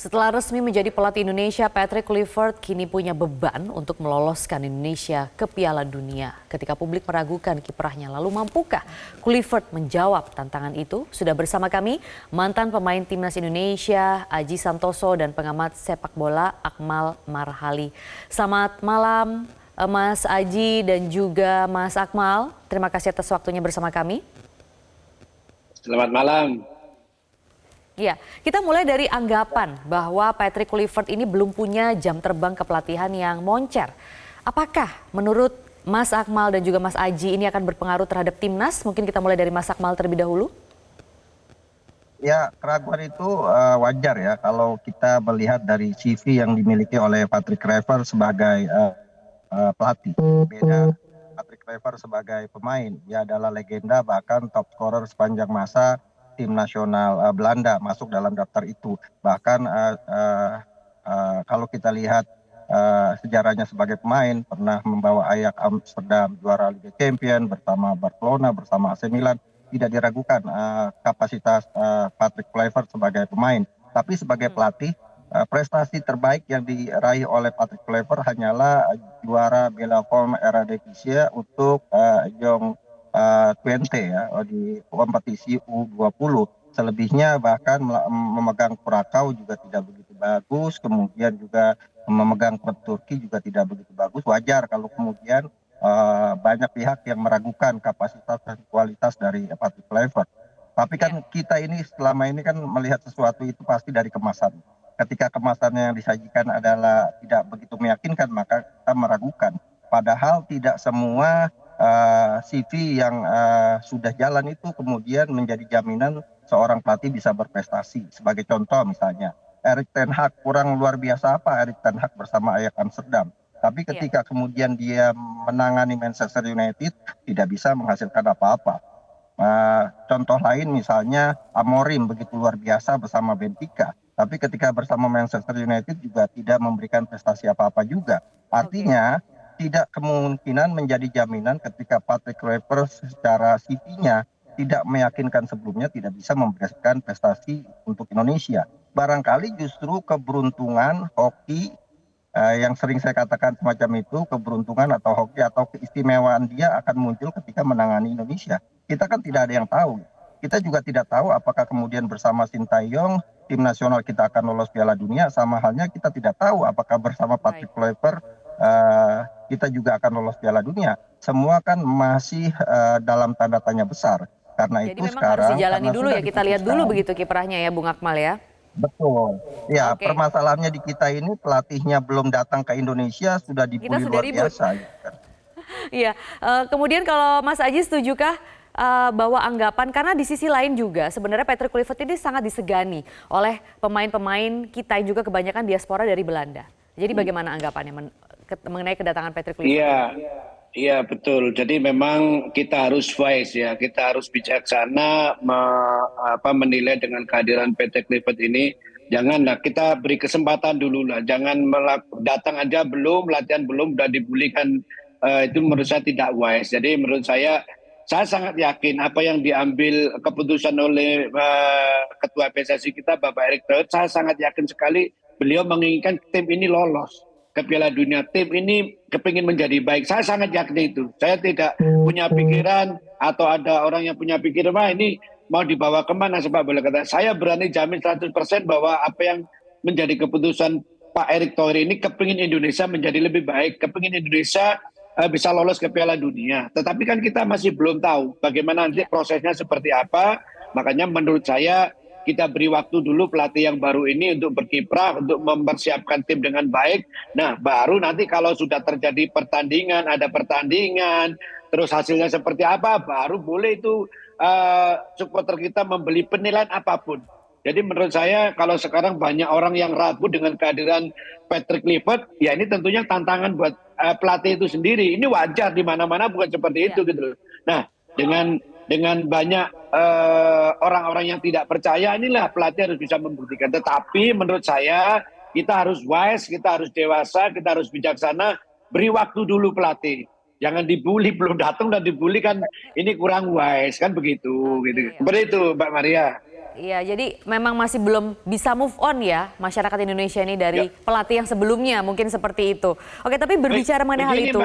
Setelah resmi menjadi pelatih Indonesia, Patrick Kluivert kini punya beban untuk meloloskan Indonesia ke Piala Dunia. Ketika publik meragukan kiprahnya, lalu mampukah Kluivert menjawab tantangan itu? Sudah bersama kami mantan pemain timnas Indonesia, Aji Santoso, dan pengamat sepak bola Akmal Marhali. Selamat malam Mas Aji dan juga Mas Akmal. Terima kasih atas waktunya bersama kami. Selamat malam. Ya, kita mulai dari anggapan bahwa Patrick Kluivert ini belum punya jam terbang kepelatihan yang moncer. Apakah menurut Mas Akmal dan juga Mas Aji ini akan berpengaruh terhadap timnas? Mungkin kita mulai dari Mas Akmal terlebih dahulu. Ya, keraguan itu wajar ya kalau kita melihat dari CV yang dimiliki oleh Patrick Kluivert sebagai pelatih. Beda Patrick Kluivert sebagai pemain, dia adalah legenda bahkan top scorer sepanjang masa tim nasional Belanda masuk dalam daftar itu. Bahkan kalau kita lihat sejarahnya sebagai pemain, pernah membawa Ajax Amsterdam juara Liga Champions bersama Barcelona, bersama AC Milan. Tidak diragukan kapasitas Patrick Kluivert sebagai pemain. Tapi sebagai pelatih, prestasi terbaik yang diraih oleh Patrick Kluivert hanyalah juara Bela Form Eredivisie untuk Young 20 ya, di kompetisi U20. Selebihnya bahkan memegang Kurakau juga tidak begitu bagus, kemudian juga memegang klub Turki juga tidak begitu bagus. Wajar kalau kemudian banyak pihak yang meragukan kapasitas dan kualitas dari Patrick Kluivert. Tapi kan kita ini selama ini kan melihat sesuatu itu pasti dari kemasan. Ketika kemasannya yang disajikan adalah tidak begitu meyakinkan, maka kita meragukan. Padahal tidak semua CV yang sudah jalan itu kemudian menjadi jaminan seorang pelatih bisa berprestasi. Sebagai contoh misalnya, Erik ten Hag, kurang luar biasa apa Erik ten Hag bersama Ajax Amsterdam. Tapi ketika kemudian dia menangani Manchester United, tidak bisa menghasilkan apa-apa. Contoh lain misalnya Amorim begitu luar biasa bersama Benfica. Tapi ketika bersama Manchester United juga tidak memberikan prestasi apa-apa juga. Artinya tidak kemungkinan menjadi jaminan ketika Patrick Kluivert secara CV-nya tidak meyakinkan sebelumnya tidak bisa memberikan prestasi untuk Indonesia. Barangkali justru keberuntungan hoki yang sering saya katakan semacam itu, keberuntungan atau hoki atau keistimewaan dia akan muncul ketika menangani Indonesia. Kita kan tidak ada yang tahu. Kita juga tidak tahu apakah kemudian bersama Sintayong tim nasional kita akan lolos Piala Dunia, sama halnya kita tidak tahu apakah bersama Patrick Kluivert kita juga akan lolos Piala Dunia. Semua kan masih dalam tanda tanya besar. Karena Jadi itu memang sekarang harus dijalani dulu ya, kita lihat dulu begitu kiprahnya ya Bung Akmal ya. Betul. Ya, permasalahannya di kita ini pelatihnya belum datang ke Indonesia sudah dibully luar biasa. Iya, kemudian kalau Mas Aji setujukah bahwa anggapan, karena di sisi lain juga sebenarnya Patrick Kluivert ini sangat disegani oleh pemain-pemain kita yang juga kebanyakan diaspora dari Belanda. Jadi bagaimana anggapannya mengenai kedatangan Patrick Kluivert? Iya betul. Jadi memang kita harus wise ya, kita harus bijaksana menilai dengan kehadiran PT Kluivert ini. Janganlah kita beri kesempatan dulu lah, jangan datang aja belum, latihan belum, udah dibulikan, itu menurut saya tidak wise. Jadi menurut saya sangat yakin apa yang diambil keputusan oleh Ketua PSSI kita Bapak Erick Thohir, saya sangat yakin sekali beliau menginginkan tim ini lolos ke Piala Dunia. Tim ini kepingin menjadi baik. Saya sangat yakin itu. Saya tidak punya pikiran atau ada orang yang punya pikiran, wah ini mau dibawa kemana sepak bola kita. Saya berani jamin 100% bahwa apa yang menjadi keputusan Pak Erick Thohir ini kepingin Indonesia menjadi lebih baik, kepingin Indonesia bisa lolos ke Piala Dunia. Tetapi kan kita masih belum tahu bagaimana nanti prosesnya seperti apa. Makanya menurut saya kita beri waktu dulu pelatih yang baru ini untuk berkiprah, untuk mempersiapkan tim dengan baik. Nah, baru nanti kalau sudah terjadi pertandingan, ada pertandingan, terus hasilnya seperti apa, baru boleh itu supporter kita membeli penilaian apapun. Jadi menurut saya kalau sekarang banyak orang yang ragu dengan kehadiran Patrick Kluivert, ya ini tentunya tantangan buat pelatih itu sendiri. Ini wajar di mana-mana bukan seperti itu gitu. Nah, dengan banyak orang-orang yang tidak percaya, inilah pelatih harus bisa membuktikan. Tetapi menurut saya kita harus wise, kita harus dewasa, kita harus bijaksana, beri waktu dulu pelatih. Jangan dibully, belum datang dan dibully kan ini kurang wise kan begitu. Gitu. Seperti itu Mbak Maria. Iya, jadi memang masih belum bisa move on ya masyarakat Indonesia ini dari Ya. pelatih yang sebelumnya, mungkin seperti itu. Oke, tapi berbicara mengenai hal Begini itu.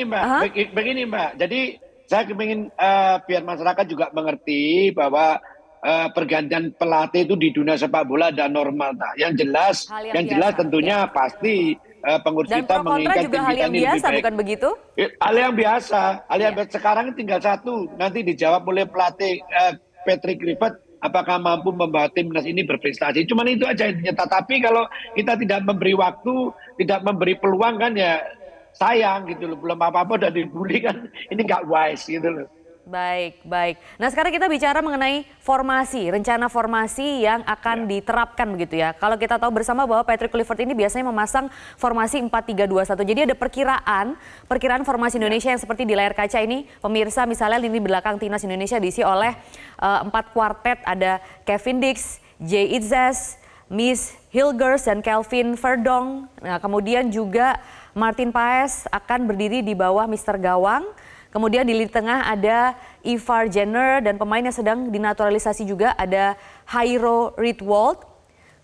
Mbak, Aha. begini Mbak. Jadi saya ingin biar masyarakat juga mengerti bahwa pergantian pelatih itu di dunia sepak bola ada normal. Nah, Hal yang yang jelas biasa, ya. tentunya pasti pengurus Dan kita pro kontra menginginkan juga tim hal kita yang ini lebih biasa, baik. bukan begitu? Hal yang biasa, Iya. sekarang tinggal satu, nanti dijawab oleh pelatih Patrick Kluivert, apakah mampu membawa timnas ini berprestasi. Cuman itu aja intinya. Tetapi kalau kita tidak memberi waktu, tidak memberi peluang kan ya sayang gitu loh. Belum apa-apa udah dibully kan, ini nggak wise gitu loh. Baik, baik. Nah sekarang kita bicara mengenai formasi, rencana formasi yang akan Ya. diterapkan begitu ya. Kalau kita tahu bersama bahwa Patrick Kluivert ini biasanya memasang formasi 4-3-2-1. Jadi ada perkiraan formasi Indonesia yang seperti di layar kaca ini. Pemirsa misalnya lini belakang timnas Indonesia diisi oleh 4 kuartet. Ada Kevin Dix, Jay Itzes, Miss Hilgers dan Kelvin Verdong. Nah kemudian juga Martin Paes akan berdiri di bawah Mr. Gawang. Kemudian di lini tengah ada Ivar Jenner dan pemain yang sedang dinaturalisasi juga ada Jairo Rietwold.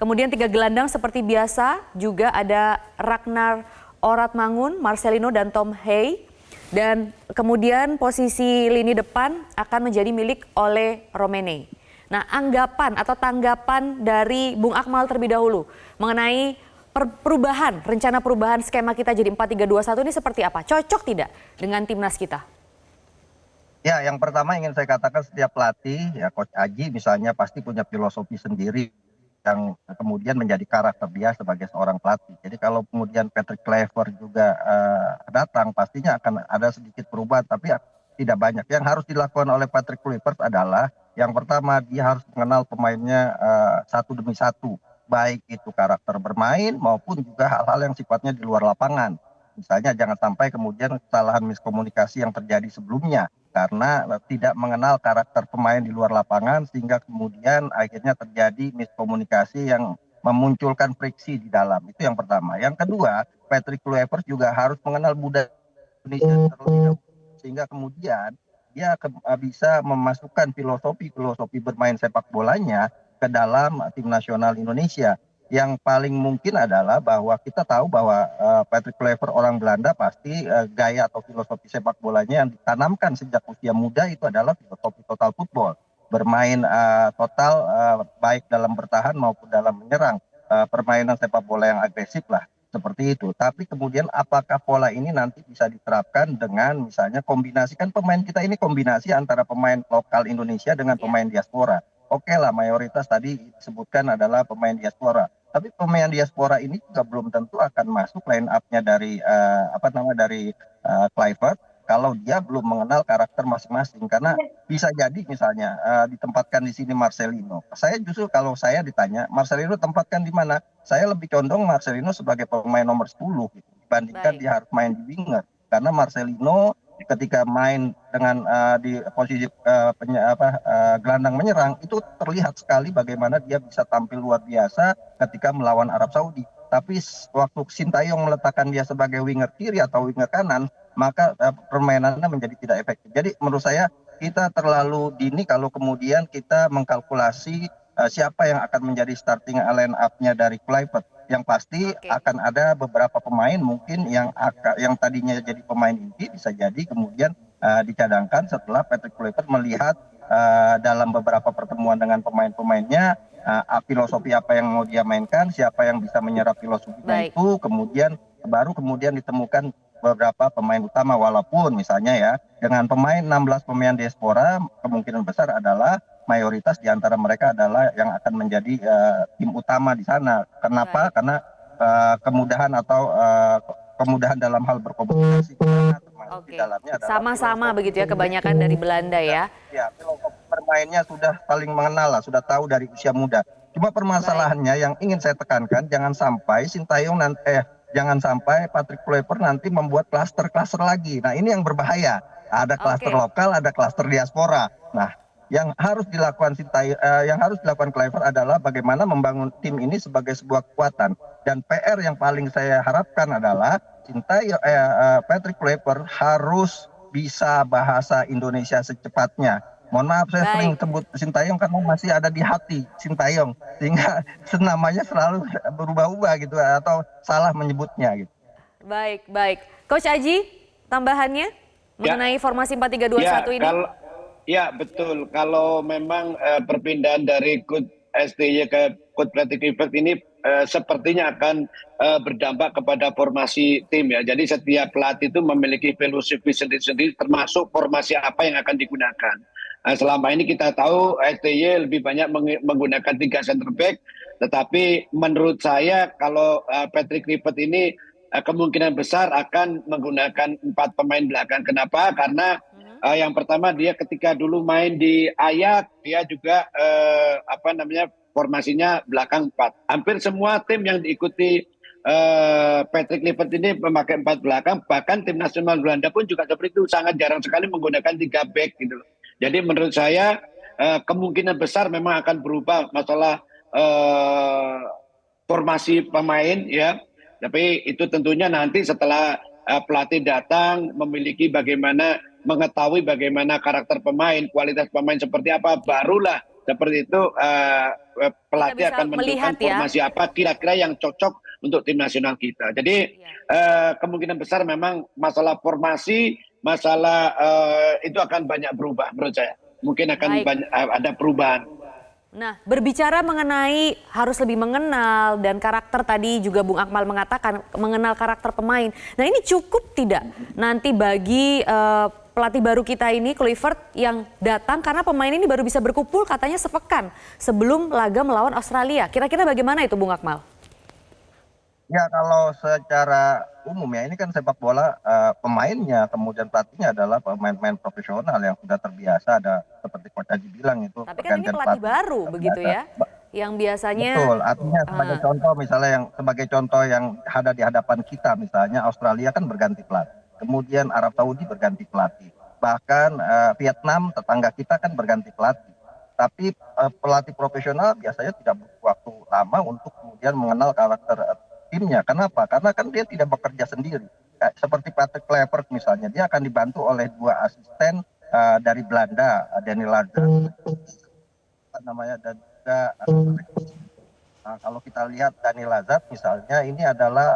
Kemudian 3 gelandang seperti biasa juga ada Ragnar Oratmangun, Marcelino dan Tom Hay. Dan kemudian posisi lini depan akan menjadi milik oleh Romene. Nah anggapan atau tanggapan dari Bung Akmal terlebih dahulu mengenai rencana perubahan skema kita jadi 4-3-2-1 ini seperti apa? Cocok tidak dengan timnas kita? Ya, yang pertama ingin saya katakan setiap pelatih, ya Coach Aji misalnya pasti punya filosofi sendiri yang kemudian menjadi karakter dia sebagai seorang pelatih. Jadi kalau kemudian Patrick Kluivert juga datang, pastinya akan ada sedikit perubahan, tapi tidak banyak. Yang harus dilakukan oleh Patrick Kluivert adalah yang pertama dia harus mengenal pemainnya satu demi satu, baik itu karakter bermain maupun juga hal-hal yang sifatnya di luar lapangan. Misalnya jangan sampai kemudian kesalahan miskomunikasi yang terjadi sebelumnya karena tidak mengenal karakter pemain di luar lapangan sehingga kemudian akhirnya terjadi miskomunikasi yang memunculkan friksi di dalam. Itu yang pertama. Yang kedua, Patrick Kluivert juga harus mengenal budaya Indonesia terlebih dahulu sehingga kemudian dia bisa memasukkan filosofi bermain sepak bolanya ke dalam tim nasional Indonesia. Yang paling mungkin adalah bahwa kita tahu bahwa Patrick Kluivert orang Belanda pasti gaya atau filosofi sepak bolanya yang ditanamkan sejak usia muda itu adalah filosofi total football. Bermain total baik dalam bertahan maupun dalam menyerang. Permainan sepak bola yang agresif lah seperti itu. Tapi kemudian apakah pola ini nanti bisa diterapkan dengan misalnya kombinasikan pemain kita ini kombinasi antara pemain lokal Indonesia dengan Ya. pemain diaspora. Oke lah mayoritas tadi disebutkan adalah pemain diaspora. Tapi pemain diaspora ini juga belum tentu akan masuk line up-nya dari Kluivert kalau dia belum mengenal karakter masing-masing karena bisa jadi misalnya ditempatkan di sini Marcelino. Saya justru kalau saya ditanya Marcelino tempatkan di mana? Saya lebih condong Marcelino sebagai pemain nomor 10 gitu, dibandingkan Baik. dia harus main di winger karena Marcelino ketika main dengan di posisi gelandang menyerang itu terlihat sekali bagaimana dia bisa tampil luar biasa ketika melawan Arab Saudi. Tapi waktu Sintayong meletakkan dia sebagai winger kiri atau winger kanan, maka permainannya menjadi tidak efektif. Jadi menurut saya kita terlalu dini kalau kemudian kita mengkalkulasi siapa yang akan menjadi starting line up-nya dari Kluivert. Yang pasti Oke. akan ada beberapa pemain mungkin yang tadinya jadi pemain inti bisa jadi kemudian dicadangkan setelah Patrick Kluivert melihat dalam beberapa pertemuan dengan pemain-pemainnya filosofi apa yang mau dia mainkan, siapa yang bisa menyerap filosofinya Baik. itu, kemudian ditemukan beberapa pemain utama walaupun misalnya ya dengan 16 pemain diaspora kemungkinan besar adalah mayoritas di antara mereka adalah yang akan menjadi tim utama di sana. Kenapa? Baik. Karena kemudahan dalam hal berkomunikasi karena termasuk di Oke. dalamnya adalah Sama-sama filosofi. begitu ya kebanyakan dari Belanda ya. Ya, filosofi bermainnya sudah saling mengenal lah, sudah tahu dari usia muda. Cuma permasalahannya yang ingin saya tekankan jangan sampai jangan sampai Patrick Kluivert nanti membuat klaster-klaster lagi. Nah, ini yang berbahaya. Ada klaster Oke. lokal, ada klaster diaspora. Nah, yang harus dilakukan Kluivert adalah bagaimana membangun tim ini sebagai sebuah kekuatan. Dan PR yang paling saya harapkan adalah Patrick Kluivert harus bisa bahasa Indonesia secepatnya. Mohon maaf saya Baik. sering sebut Sintayong karena masih ada di hati Sintayong, sehingga namanya selalu berubah-ubah gitu atau salah menyebutnya gitu. Baik, baik. Coach Aji, tambahannya mengenai formasi 4-3-2-1 ini? Ya betul. Kalau memang perpindahan dari coach STY ke coach pelatih Clifford ini sepertinya akan berdampak kepada formasi tim ya. Jadi setiap pelatih itu memiliki filosofi sendiri-sendiri, termasuk formasi apa yang akan digunakan. Selama ini kita tahu STY lebih banyak menggunakan 3 center back, tetapi menurut saya kalau Patrick Clifford ini kemungkinan besar akan menggunakan 4 pemain belakang. Kenapa? Karena yang pertama dia ketika dulu main di Ajax dia juga formasinya belakang 4. Hampir semua tim yang diikuti Patrick Clifford ini memakai 4 belakang, bahkan tim nasional Belanda pun juga seperti itu, sangat jarang sekali menggunakan 3 back gitu. Jadi menurut saya kemungkinan besar memang akan berubah masalah formasi pemain ya. Tapi itu tentunya nanti setelah pelatih datang memiliki mengetahui bagaimana karakter pemain, kualitas pemain seperti apa, barulah seperti itu pelatih akan menentukan formasi apa kira-kira yang cocok untuk tim nasional kita. Jadi kemungkinan besar memang masalah formasi, masalah itu akan banyak berubah menurut saya. Mungkin akan ada perubahan. Nah, berbicara mengenai harus lebih mengenal dan karakter, tadi juga Bung Akmal mengatakan mengenal karakter pemain. Nah, ini cukup tidak nanti bagi pelatih baru kita ini, Clifford, yang datang karena pemain ini baru bisa berkumpul katanya sepekan sebelum laga melawan Australia. Kira-kira bagaimana itu Bung Akmal? Ya kalau secara umum ya ini kan sepak bola pemainnya kemudian pelatihnya adalah pemain-pemain profesional yang sudah terbiasa, ada seperti Coach Aji bilang itu. Tapi kan ini pelatih baru begitu ya, yang biasanya. Betul, artinya sebagai contoh yang ada di hadapan kita misalnya Australia kan berganti pelatih, kemudian Arab Saudi berganti pelatih, bahkan Vietnam tetangga kita kan berganti pelatih. Tapi pelatih profesional biasanya tidak butuh waktu lama untuk kemudian mengenal karakter timnya. Kenapa? Karena kan dia tidak bekerja sendiri. Seperti Patrick Kluivert misalnya, dia akan dibantu oleh 2 asisten dari Belanda, Daniel Lager, dan juga kalau kita lihat Daniel Lazard misalnya, ini adalah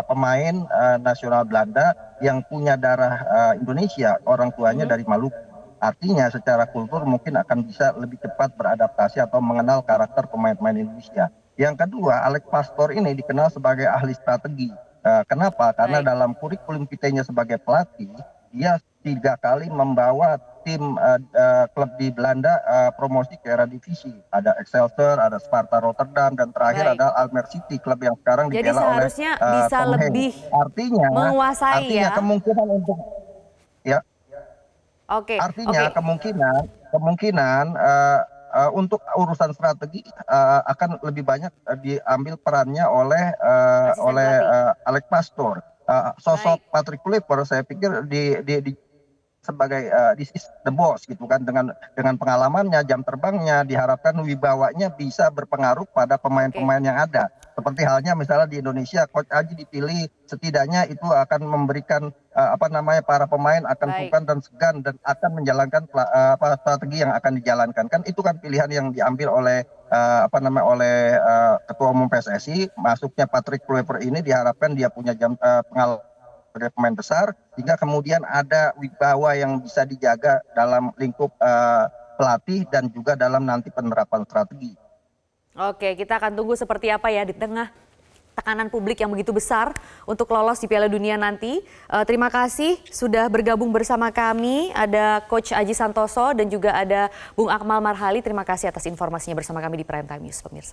pemain nasional Belanda yang punya darah Indonesia, orang tuanya dari Maluku. Artinya secara kultur mungkin akan bisa lebih cepat beradaptasi atau mengenal karakter pemain-pemain Indonesia. Yang kedua, Alex Pastor ini dikenal sebagai ahli strategi. Kenapa? Karena dalam kurikulum kitanya sebagai pelatih, dia 3 kali membawa tim klub di Belanda promosi ke Eredivisie. Ada Excelsior, ada Sparta Rotterdam, dan terakhir ada Almere City, klub yang sekarang dibela oleh seharusnya bisa lebih menguasai artinya kemungkinan untuk kemungkinan untuk urusan strategi akan lebih banyak diambil perannya oleh Alex Pastor. Sosok Patrick Kluivert saya pikir sebagai this is the boss gitu kan, dengan pengalamannya, jam terbangnya, diharapkan wibawanya bisa berpengaruh pada pemain-pemain yang ada. Seperti halnya misalnya di Indonesia, Coach Aji dipilih, setidaknya itu akan memberikan para pemain akan sungkan dan segan dan akan menjalankan strategi yang akan dijalankan. Kan itu kan pilihan yang diambil oleh Ketua Umum PSSI. Masuknya Patrick Kluivert ini diharapkan dia punya pengalaman sebagai pemain besar, sehingga kemudian ada wibawa yang bisa dijaga dalam lingkup pelatih dan juga dalam nanti penerapan strategi. Oke, kita akan tunggu seperti apa ya di tengah tekanan publik yang begitu besar untuk lolos di Piala Dunia nanti. Terima kasih sudah bergabung bersama kami. Ada Coach Aji Santoso dan juga ada Bung Akmal Marhali. Terima kasih atas informasinya bersama kami di Prime Time News, pemirsa.